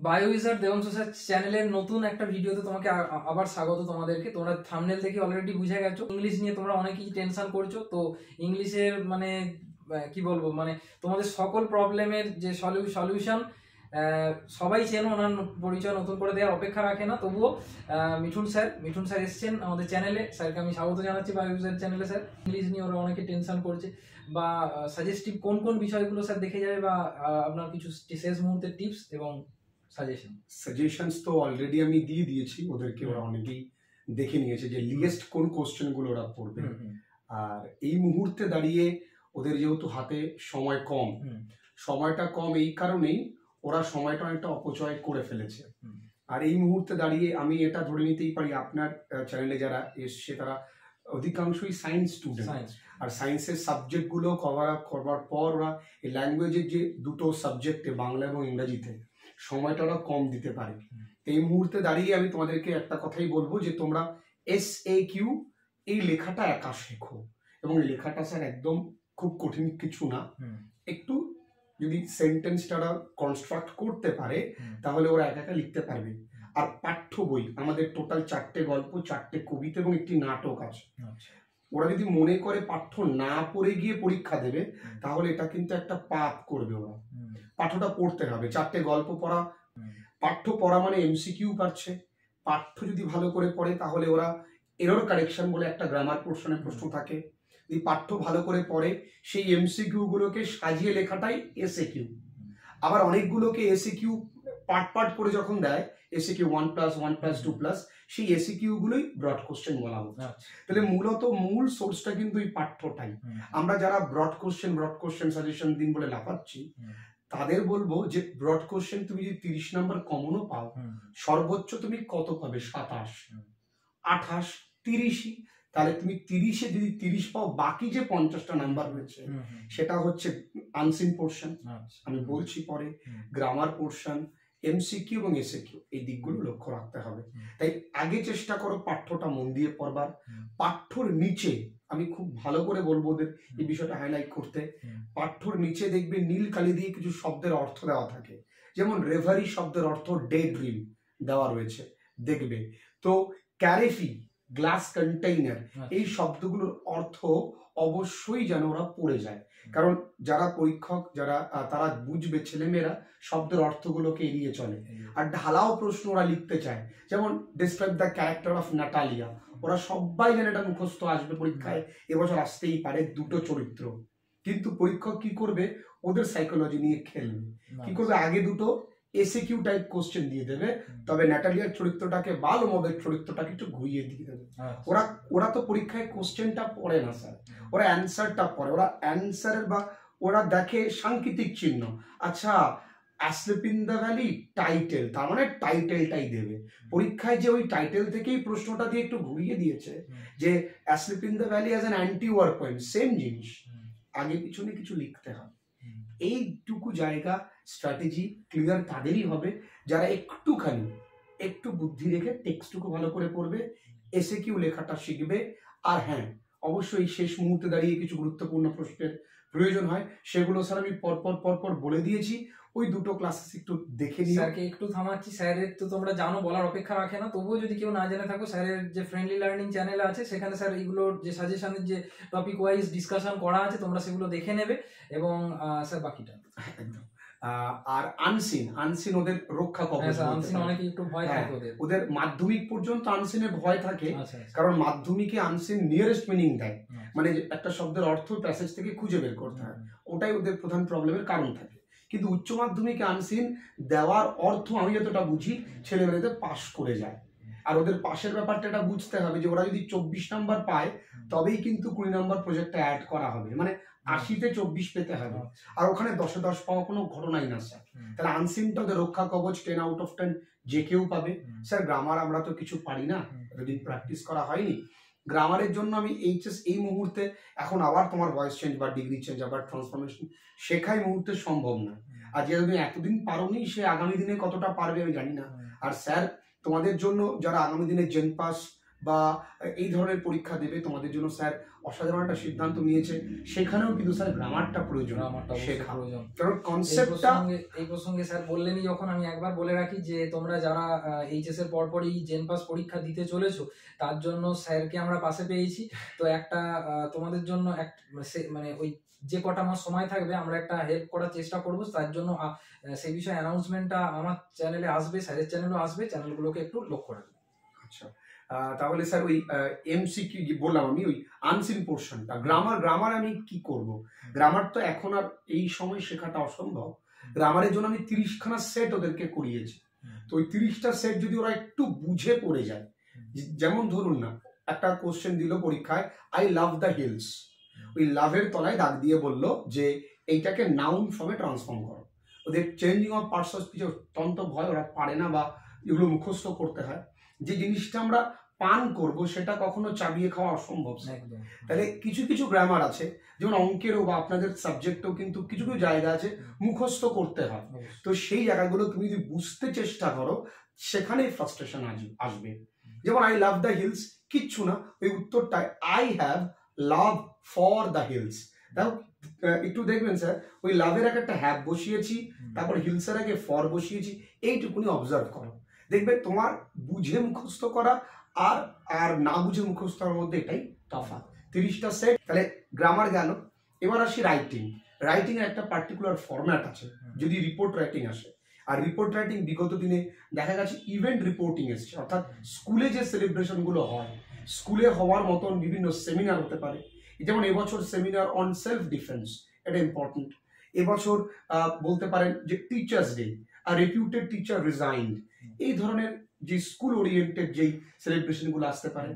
Bio wizard Debangshu sir চ্যানেলের নতুন একটা ভিডিওতে তোমাকে আবার স্বাগত। তোমাদেরকে তোমরা থাম্বনেল থেকে অলরেডি বুঝে গেছো ইংলিশ নিয়ে তোমরা অনেকেই টেনশন করছো। তো ইংলিশের মানে কি বলবো, মানে তোমাদের সকল প্রবলেমের যে সলিউশন সবাই চেনো, ওনার পরিচয় নতুন করে দেওয়ার অপেক্ষা রাখে না। তবুও মিঠুন স্যার এসছেন আমাদের চ্যানেলে। স্যারকে আমি স্বাগত জানাচ্ছি বায়ো উইজার্ড চ্যানেলে। স্যার ইংলিশ নিয়ে ওরা অনেকে টেনশন করছে, বা সাজেস্টিভ কোন কোন বিষয়গুলো স্যার দেখে যাবে, বা আপনার কিছু শেষ মুহূর্তের টিপস এবং সাজেশনস তো অলরেডি আমি দিয়ে দিয়েছি ওদেরকে, ওরা অনেকেই দেখে নিয়েছে যে লিস্ট কোন কোশ্চেন গুলো ওরা পড়বে। আর এই মুহূর্তে দাঁড়িয়ে ওদের যেহেতু হাতে সময় কম, সময়টা কম এই কারণেই ওরা সময়টা অনেকটা অপচয় করে ফেলেছে। আর এই মুহূর্তে দাঁড়িয়ে আমি এটা ধরে নিতেই পারি আপনার চ্যানেলে যারা এসছে তারা অধিকাংশই সায়েন্স স্টুডেন্ট, আর সায়েন্সের সাবজেক্ট গুলো কভার আপ করবার পর ওরা এই ল্যাঙ্গুয়েজের যে দুটো সাবজেক্টে বাংলা এবং ইংরেজিতে সময়টা ওরা কম দিতে পারে। এই মুহূর্তে দাঁড়িয়ে আমি তোমাদেরকে একটা কথাই বলবো যে তোমরা SAQ এই লেখাটা একা শেখো, এবং এই লেখাটা স্যার একদম খুব কঠিন কিছু না। একটু যদি সেন্টেন্সটা কনস্ট্রাক্ট করতে পারে তাহলে ওরা একা একা লিখতে পারবে। আর পাঠ্য বই আমাদের টোটাল 4টে গল্প, 4টে কবিতা এবং একটি নাটক আছে। ওরা যদি মনে করে পাঠ্য না পড়ে গিয়ে পরীক্ষা দেবে তাহলে এটা কিন্তু একটা পাপ করবে। ওরা পাঠ্যটা পড়তে হবে। 4টে গল্প পড়া, পাঠ্য পড়া মানে MCQ পাচ্ছে। পাঠ্য যদি ভালো করে পড়ে তাহলে ওরা এরর কারেকশন বলে একটা গ্রামার পোর্শনের প্রশ্ন থাকে, যদি পাঠ্য ভালো করে পড়ে সেই MCQ গুলোকে সাজিয়ে লেখাটাই SAQ। আবার অনেকগুলোকে SAQ পার্ট করে যখন দেয় SAQ 1+1+2+, সেই SAQ গুলোই ব্রড কোশ্চেন বলা হচ্ছে। তাহলে মূলত মূল সোর্সটা কিন্তু এই পাঠ্যটাই। আমরা যারা ব্রড কোশ্চেন সাজেশন দিন বলে লাফাচ্ছি তাদের বলবো যে ব্রড কোশ্চেন তুমি যদি 30 নাম্বার কমনও পাও, সর্বোচ্চ তুমি কত পাবে? 27, 28, 30। তাহলে তুমি 30-এ যদি 30 পাও, বাকি যে 50টা নাম্বার রয়েছে সেটা হচ্ছে আনসিন পোর্শন, আমি বলছি পরে, গ্রামার পোর্শন, MCQ এবং SAQ, এই দিকগুলো লক্ষ্য রাখতে হবে। তাই আগে চেষ্টা করো পাঠ্যটা মন দিয়ে পড়বার। পাঠ্যর নিচে আমি খুব ভালো করে বলবো ওদের এই বিষয়টা হাইলাইট করতে। পাঠ্যর নিচে দেখবে নীল কালি দিয়ে কিছু শব্দের অর্থ দেওয়া থাকে, যেমন রেভারি শব্দের অর্থ ডে ড্রিম দেওয়া রয়েছে দেখবে। তো ক্যারেফি, গ্লাস কন্টেইনার, এই শব্দগুলোর অর্থ অবশ্যই যেন ওরা পড়ে যায়, কারণ যারা পরীক্ষক যারা তারা বুঝবে ছেলেমেয়েরা শব্দের অর্থগুলোকে এড়িয়ে চলে। আর ঢালাও প্রশ্ন ওরা লিখতে চায়, যেমন describe the character of Natalia. ওরা সবাই জানে এটা মুখস্থ আসবে পরীক্ষায়, এবছর আসতেই পারে, দুটো চরিত্র। কিন্তু পরীক্ষক কি করবে? ওদের সাইকোলজি নিয়ে খেলবে। কি করবে? আগে দুটো SAQ টাইপ কোশ্চেন দিয়ে দেবে, তবে ন্যাটালিয়ার চরিত্রটাকে বা লোমবের চরিত্রটাকে একটু ঘুরিয়ে দিয়ে দেবে। ওরা তো পরীক্ষায় কোশ্চেনটা পড়ে না স্যার, ওরা অ্যান্সারটা পড়ে। ওরা অ্যান্সারের বা ওরা দেখে সাংকেতিক চিহ্ন। আচ্ছা, asleep in the valley title, তার মানে টাইটেলটাই দেবে। পরীক্ষায় যে ওই টাইটেল থেকেই প্রশ্নটা দিয়ে একটু ঘুরিয়ে দিয়েছে যে asleep in the valley as an anti war point, same জিনিস, আগে পিছনে কিছু লিখতে হবে। এইটুকু জায়গা স্ট্র্যাটেজি ক্লিয়ার তাদেরই হবে যারা একটু বুদ্ধি রেখে টেক্সটটুকু ভালো করে পড়বে, SAQ লেখাটা শিখবে। আর হ্যাঁ, অবশ্যই শেষ মুহূর্তে দাঁড়িয়ে কিছু গুরুত্বপূর্ণ প্রশ্নের প্রয়োজন হয়, সেগুলো স্যার আমি পরপর বলে দিয়েছি। ওই দুটো ক্লাসেস একটু দেখে নিই। স্যারকে একটু থামাচ্ছি, স্যারের তো তোমরা জানো, বলার অপেক্ষা রাখে না। তবুও যদি কেউ না জেনে থাকো, স্যারের যে ফ্রেন্ডলি লার্নিং চ্যানেল আছে সেখানে স্যার এইগুলোর যে সাজেশনের যে টপিক ওয়াইজ ডিসকাশন করা আছে তোমরা সেগুলো দেখে নেবে। এবং স্যার বাকিটা একদম। আর আনসিন ওদের রক্ষা কবচ। অনেকে একটু ভয় থাকে ওদের মাধ্যমিক পর্যন্ত আনসিনে ভয় থাকে, কারণ মাধ্যমিকে আনসিন নিয়ারেস্ট মিনিং দেয়, মানে একটা শব্দের অর্থ প্যাসেজ থেকে খুঁজে বের করতে হয়, ওটাই ওদের প্রধান প্রবলেমের কারণ থাকে। কিন্তু উচ্চ মাধ্যমিকে আনসিন দেওয়ার অর্থ আমি যতটা বুঝি ছেলেমেয়েদের পাস করে যায়। আর ওদের পাশের ব্যাপারটা এটা বুঝতে হবে যে ওরা যদি 24 নাম্বার পায় তবেই কিন্তু 20 নাম্বার প্রজেক্টটা অ্যাড করা হবে, মানে 80-তে 24 পেতে হবে। আর ওখানে 10-এ 10 পাওয়া কোনো ঘটনাই না স্যার। তাহলে আনসিনটা ওদের রক্ষা কবচ, 10 আউট অফ 10 যে কেউ পাবে। স্যার গ্রামার আমরা তো কিছু পারি না, এতদিন প্র্যাকটিস করা হয়নি। গ্রামারের জন্য আমি HS এই মুহূর্তে এখন আবার তোমার ভয়েস চেঞ্জ বা ডিগ্রি চেঞ্জ আবার ট্রান্সফরমেশন শেখাই মুহূর্তে সম্ভব না। আর যে তুমি এতদিন পারোনি, সে আগামী দিনে কতটা পারবে আমি জানি না। আর স্যার তোমাদের জন্য যারা আগামী দিনে জেন পাস বা এই ধরনের পরীক্ষা দেবে, তোমাদের জন্য স্যার অসাধারণ একটা সিদ্ধান্ত নিয়েছে। সেখানেও কিন্তু স্যার গ্রামারটা প্রয়োজন শেখা, কারণ কনসেপ্টটা। এই প্রসঙ্গে স্যার বললেনই যখন, আমি একবার বলে রাখি যে তোমরা যারা এইচএস এর পরপরই জেন পাস পরীক্ষা দিতে চলেছো, তার জন্য স্যারকে আমরা পাশে পেয়েছি। তো একটা তোমাদের জন্য মানে ওই যে কটা মাস সময় থাকবে আমরা একটা হেল্প করার চেষ্টা করব। তার জন্য সেই বিষয়ে অ্যানাউন্সমেন্টটা আমার চ্যানেলে আসবে, স্যারের চ্যানেলও আসবে, চ্যানেলগুলোকে একটু লক্ষ্য রাখবে। আচ্ছা, তাহলে স্যার ওই এমসিকিউ বললাম আমি, ওই আনসিন পোর্শনটা গ্রামার আমি কি করব? গ্রামার তো এখন আর এই সময় শেখাটা অসম্ভব। গ্রামারের জন্য আমি 30খানা সেট ওদেরকে করিয়েছি। তো ওই 30টা সেট যদি ওরা একটু বুঝে পড়ে যায়, যেমন ধরুন না, একটা কোশ্চেন দিল পরীক্ষায়, আই লাভ দ্য হিলস, ওই লাভের তলায় দাগ দিয়ে বলল যে এইটাকে নাউন ফর্মে ট্রান্সফর্ম করো। ওদের changing of parts of speech অত্যন্ত ভয়, ওরা পারে না বা এগুলো মুখস্থ করতে হয়। যে জিনিসটা আমরা পান করব সেটা কখনো চাবিয়ে খাওয়া অসম্ভব। তাহলে কিছু কিছু গ্রামার আছে, যেমন অঙ্কেরও বা আপনাদের সাবজেক্টেও কিন্তু কিছু কিছু জায়গা আছে মুখস্থ করতে হয়। তো সেই জায়গাগুলো তুমি যদি বুঝতে চেষ্টা করো, সেখানে ফ্রাস্ট্রেশন আসবে। যেমন আই লাভ দ্য হিলস, কিচ্ছু না, ওই উত্তরটায় I have love for the hills. দেখো একটু দেখবেন স্যার, ওই লাভের আগে একটা হ্যাভ বসিয়েছি, তারপর হিলসের আগে ফর বসিয়েছি, এইটুকুনি অবজার্ভ করো। দেখবে তোমার বুঝে মুখস্থ করা আর আর না বুঝে মুখস্থ করার মধ্যে এটাই তফাৎ। 30টা সেট, তাহলে গ্রামার গেল। এবার আসি রাইটিং। রাইটিং এর একটা পার্টিকুলার ফরম্যাট আছে যদি রিপোর্ট রাইটিং আসে। আর রিপোর্ট রাইটিং বিগত দিনে দেখা গেছে ইভেন্ট রিপোর্টিং এসছে, অর্থাৎ স্কুলে যে সেলিব্রেশন গুলো হয়, স্কুলে হওয়ার মতন বিভিন্ন সেমিনার হতে পারে। যেমন এবছর সেমিনার অন সেলফ ডিফেন্স, এটা ইম্পর্টেন্ট। এবছর বলতে পারেন যে টিচার্স ডে, আর রেপিউটেড টিচার রিজাইন্ড, এই ধরনের যে স্কুল ওরিয়েন্টেড যেই সেলিব্রেশন গুলো আসতে পারে।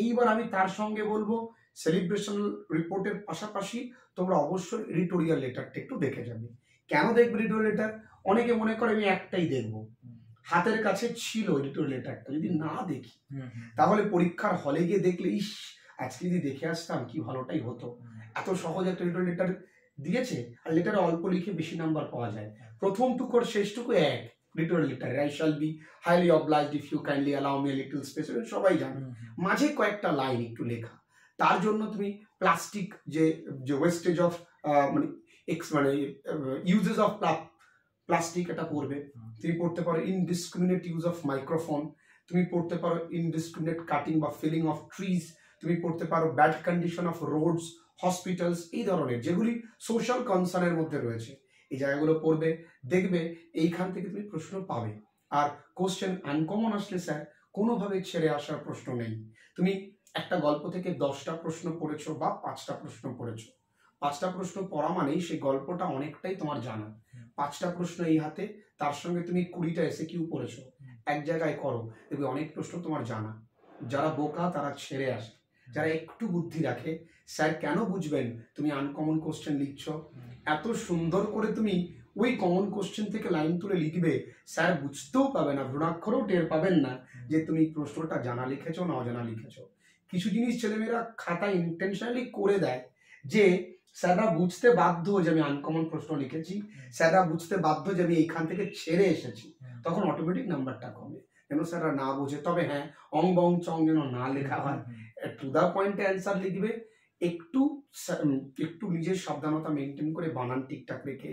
এইবার আমি তার সঙ্গে বলবো সেলিব্রেশন রিপোর্টের পাশাপাশি তোমরা অবশ্যই এডিটোরিয়াল লেটারটা একটু দেখে যাবে। কেন দেখবে এডিটোরিয়াল লেটার? অনেকে মনে করে আমি একটাই দেখবো, হাতের কাছে ছিল এডিটোরিয়াল লেটারটা, যদি না দেখি তাহলে পরীক্ষার হলে গিয়ে দেখলে ইস আজকে যদি দেখে আসতাম কি ভালোটাই হতো। এত সহজ একটা এডিটোরিয়াল লেটার দিয়েছে, আর লেটারে অল্প লিখে বেশি নাম্বার পাওয়া যায়। প্রথম টুকু আর শেষটুকু এক। Literal letter, I shall be highly obliged if you kindly allow me a little space, সবাই জানে। মাঝে কয়েকটা লাইন একটু লেখা। তার জন্য তুমি প্লাস্টিক যে ওয়েস্টেজ অফ মানে ইউজেস অফ প্লাস্টিক এটা পড়বে। তুমি পড়তে পারো ইনডিসক্রিমিনেট ইউজ অফ মাইক্রোফোন, তুমি পড়তে পারো ইনডিসক্রিমিনেট কাটিং বা ফেলিং অফ ট্রিজ, তুমি পড়তে পারো bad condition of roads, hospitals, এই ধরনের যেগুলি সোশ্যাল কনসার্নের মধ্যে রয়েছে, এই জায়গাগুলো পড়বে। দেখবে এইখান থেকে তুমি প্রশ্ন পাবে। আর কোশ্চেন আনকমন আসলে স্যার কোনোভাবে ছেড়ে আসার প্রশ্ন নেই। তুমি একটা গল্প থেকে 10টা প্রশ্ন পড়েছো বা 5টা প্রশ্ন পড়েছো, 5টা প্রশ্ন পড়া মানেই সেই গল্পটা অনেকটাই তোমার জানা। 5টা প্রশ্ন এই হাতে, তার সঙ্গে তুমি 20টা এসএকিউ পড়েছো, এক জায়গায় করো, দেখবে অনেক প্রশ্ন তোমার জানা। যারা বোকা তারা ছেড়ে আসে, যারা একটু বুদ্ধি রাখে, স্যার কেন বুঝবেন তুমি আনকমন কোশ্চেন লিখছো? এত সুন্দর করে তুমি ওই কমন কোশ্চেন থেকে লাইন তুলে লিখবে, স্যার বুঝতেও পাবে না, ভ্রূণাক্ষরও টের পাবেন না যে তুমি প্রশ্নটা জানা লিখেছো না অজানা লিখেছো। কিছু জিনিস ছেলেমেয়েরা খাতায় ইন্টেনশনালি করে দেয় যে স্যাররা বুঝতে বাধ্য যে আমি আনকমন প্রশ্ন লিখেছি, স্যাররা বুঝতে বাধ্য যে আমি এইখান থেকে ছেড়ে এসেছি, তখন অটোমেটিক নাম্বারটা কমে। যেন স্যাররা না বোঝে। তবে হ্যাঁ, অং বং চং যেন না লেখা হয়, টু দা পয়েন্টে অ্যান্সার লিখবে, একটু নিজের সাবধানতা মেনটেন করে, বানান ঠিকঠাক রেখে।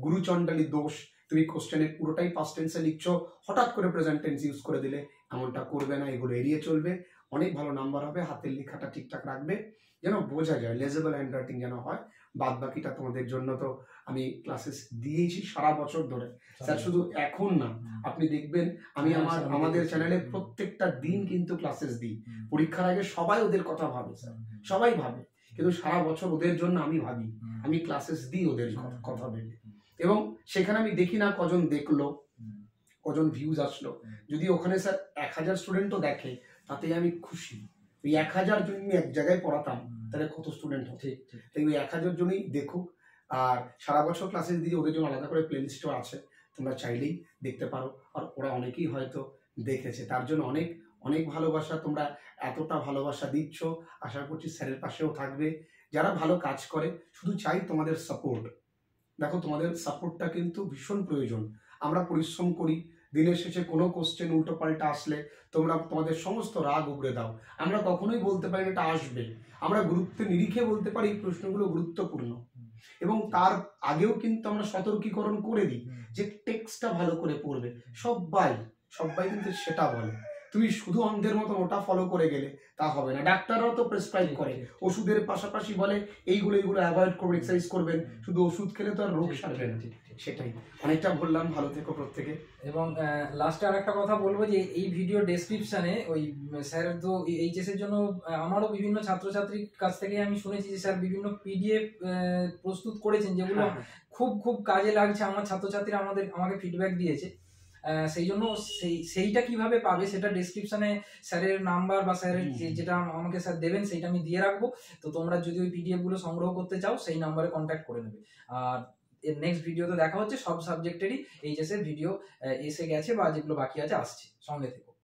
গুরুচণ্ডালী দোষ, তুমি কোশ্চেনের পুরোটাই পাস্ট টেন্সে লিখছো, হঠাৎ করে প্রেজেন্ট টেন্স ইউজ করে দিলে, এমনটা করবে না, এগুলো এড়িয়ে চলবে, অনেক ভালো নাম্বার হবে। হাতের লেখাটা ঠিকঠাক রাখবে, যেন বোঝা যায়, লেজেবল হ্যান্ড রাইটিং যেন হয়। বাদ বাকিটা তোমাদের জন্য তো আমি ক্লাসেস দিয়েছি সারা বছর ধরে স্যার, শুধু এখন না, আপনি দেখবেন আমি আমাদের চ্যানেলে প্রত্যেকটা দিন কিন্তু ক্লাসেস দিই। পরীক্ষার আগে সবাই ওদের কথা ভাবে স্যার, সবাই ভাবে, কিন্তু সারা বছর ওদের জন্য আমি ভাবি, আমি ক্লাসেস দিই ওদের কথা ভেবে। এবং সেখানে আমি দেখি না কজন দেখলো, কজন ভিউজ আসলো। যদি ওখানে স্যার 1000 স্টুডেন্টও দেখে, তাতে আমি খুশি। ওই 1000 জন এক জায়গায় পড়াতাম, তাহলে কত স্টুডেন্ট হতো? তাই ওই 1000 জনই দেখুক। আর সারা বছর ক্লাসেস দিয়ে ওদের জন্য আলাদা করে প্লেলিস্টও আছে, তোমরা চাইলেই দেখতে পারো। আর ওরা অনেকেই হয়তো দেখেছে, তার জন্য অনেক অনেক ভালোবাসা। তোমরা এতটা ভালোবাসা দিচ্ছ, আশা করছি স্যারের পাশেও থাকবে। যারা ভালো কাজ করে, শুধু চাই তোমাদের সাপোর্ট। দেখো, তোমাদের সাপোর্টটা কিন্তু ভীষণ প্রয়োজন। আমরা পরিশ্রম করি, দিনের শেষে কোনো কোশ্চেন উল্টো পাল্টা আসলে তোমরা তোমাদের সমস্ত রাগ উগড়ে দাও। আমরা কখনোই বলতে পারি না এটা আসবে, আমরা গুরুত্বের নিরিখে বলতে পারি এই প্রশ্নগুলো গুরুত্বপূর্ণ, এবং তার আগেও কিন্তু আমরা সতর্কীকরণ করে দিই যে টেক্সটটা ভালো করে পড়বে। সবাই কিন্তু সেটা বলে, তুমি শুধু অন্ধের মতন ওটা ফলো করে গেলে তা হবে না। ডাক্তাররাও তো প্রেসক্রাইব করে, ওষুধের পাশাপাশি বলে এইগুলো অ্যাভয়েড করবেন, এক্সারসাইজ করবেন, শুধু ওষুধ খেলে তো আর রোগ সারবে না। সেটাই, অনেকটা বললাম, ভালো থেকো প্রত্যেকে। এবং লাস্টে আর একটা কথা বলবো যে এই ভিডিও ডেসক্রিপশনে ওই স্যারের তো এইচএস এর জন্য আমারও বিভিন্ন ছাত্রছাত্রীর কাছ থেকে আমি শুনেছি যে স্যার বিভিন্ন পিডিএফ প্রস্তুত করেছেন, যেগুলো খুব খুব কাজে লাগছে। আমার ছাত্রছাত্রীরা আমাকে ফিডব্যাক দিয়েছে। সেই জন্য সেইটা কিভাবে পাবে সেটা ডেসক্রিপশনে স্যারের নাম্বার বা স্যারের যেটা আমাকে স্যার দেবেন সেইটা আমি দিয়ে রাখবো। তো তোমরা যদি ওই পিডিএফ গুলো সংগ্রহ করতে চাও সেই নাম্বারে কন্ট্যাক্ট করে নেবে। আর এর নেক্সট ভিডিওতে দেখা হচ্ছে, সব সাবজেক্টেরই এইচএস এর ভিডিও এসে গেছে বা যেগুলো বাকি আছে আসছে। সঙ্গে থেকো।